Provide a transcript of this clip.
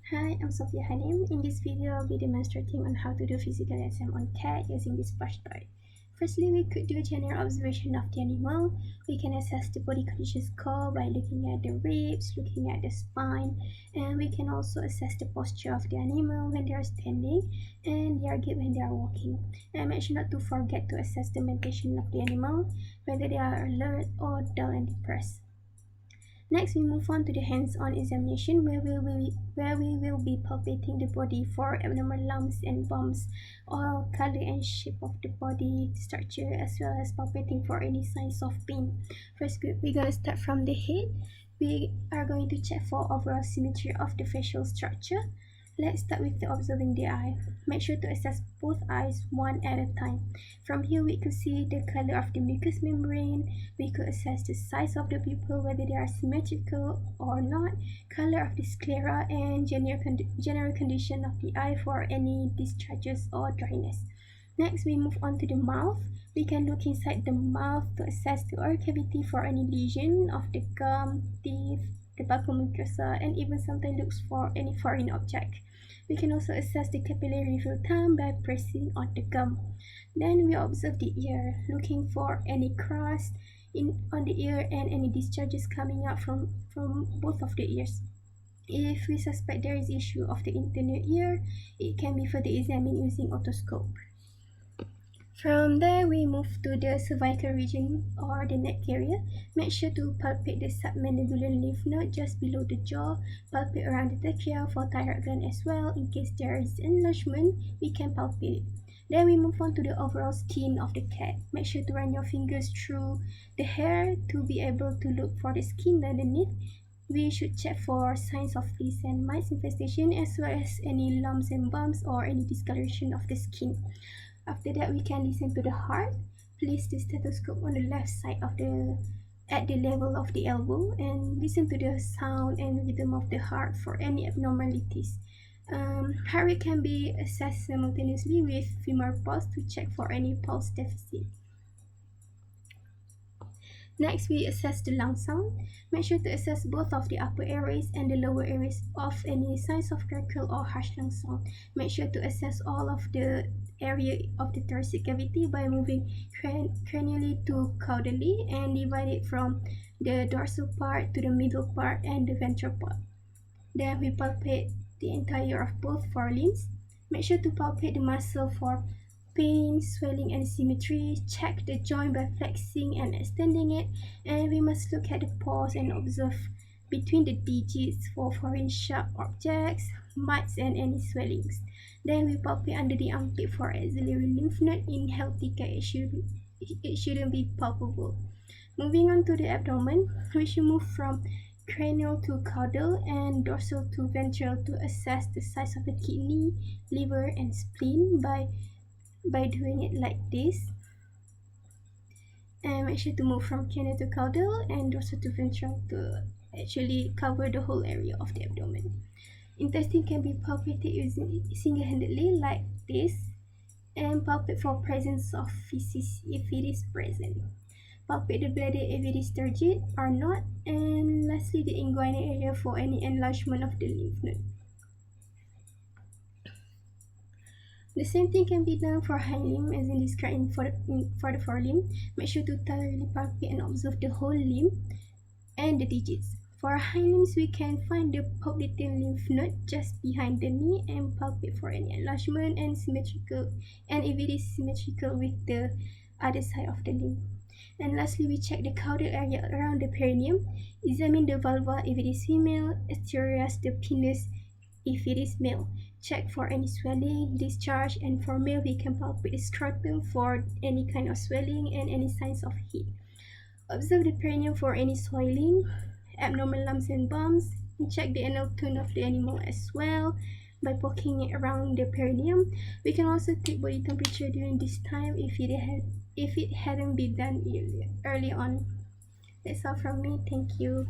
Hi, I'm Sofiah Hanim. In this video, I'll be demonstrating on how to do physical exam on cat using this brush toy. Firstly, we could do a general observation of the animal. We can assess the body condition score by looking at the ribs, looking at the spine, and we can also assess the posture of the animal when they are standing and their gait when they are walking. And make sure not to forget to assess the mentation of the animal, whether they are alert or dull and depressed. Next, we move on to the hands-on examination where we will be palpating the body for abnormal lumps and bumps or color and shape of the body structure, as well as palpating for any signs of pain. First, we're going to start from the head. We are going to check for overall symmetry of the facial structure. Let's start with the observing the eye. Make sure to assess both eyes one at a time. From here, we could see the color of the mucous membrane. We could assess the size of the pupil, whether they are symmetrical or not, color of the sclera, and general condition of the eye for any discharges or dryness. Next, we move on to the mouth. We can look inside the mouth to assess the oral cavity for any lesion of the gum, teeth, the buccal mucosa, and even sometimes looks for any foreign object. We can also assess the capillary fill time by pressing on the gum. Then we observe the ear, looking for any crust on the ear and any discharges coming out from both of the ears. If we suspect there is issue of the internal ear, it can be further examined using otoscope. From there, we move to the cervical region or the neck area. Make sure to palpate the submandibular lymph node just below the jaw. Palpate around the trachea for thyroid gland as well. In case there is enlargement, we can palpate it. Then we move on to the overall skin of the cat. Make sure to run your fingers through the hair to be able to look for the skin underneath. We should check for signs of fleas and mites infestation, as well as any lumps and bumps or any discoloration of the skin. After that, we can listen to the heart. Place the stethoscope on the left side at the level of the elbow and listen to the sound and rhythm of the heart for any abnormalities. Heart rate can be assessed simultaneously with femoral pulse to check for any pulse deficit. Next, we assess the lung sound. Make sure to assess both of the upper airways and the lower airways of any signs of crackle or harsh lung sound. Make sure to assess all of the area of the thoracic cavity by moving cranially to caudally and divide it from the dorsal part to the middle part and the ventral part. Then we palpate the entire of both forelimbs. Make sure to palpate the muscle for pain, swelling, and symmetry. Check the joint by flexing and extending it, and we must look at the paws and observe between the digits for foreign sharp objects, mites, and any swellings. Then we palpate under the armpit for axillary lymph node. In healthy cat, it shouldn't be palpable. Moving on to the abdomen, we should move from cranial to caudal and dorsal to ventral to assess the size of the kidney, liver, and spleen by doing it like this. And make sure to move from cranial to caudal and dorsal to ventral to actually cover the whole area of the abdomen. Intestine can be palpated using single-handedly like this, and palpate for presence of feces if it is present. Palpate the bladder if it is turgid or not, and lastly the inguinal area for any enlargement of the lymph node. The same thing can be done for hind limb as in described for the forelimb. Make sure to thoroughly palpate and observe the whole limb and the digits. For hind limbs, we can find the popliteal lymph node just behind the knee and palpate for any enlargement and symmetrical, and if it is symmetrical with the other side of the limb. And lastly, we check the caudal area around the perineum. Examine the vulva if it is female, asterias the penis if it is male. Check for any swelling, discharge, and for male, we can palpate the scrotum for any kind of swelling and any signs of heat. Observe the perineum for any soiling, abnormal lumps and bumps, and check the anal tone of the animal as well by poking it around the perineum. We can also take body temperature during this time if it hadn't been done early on. That's all from me. Thank you.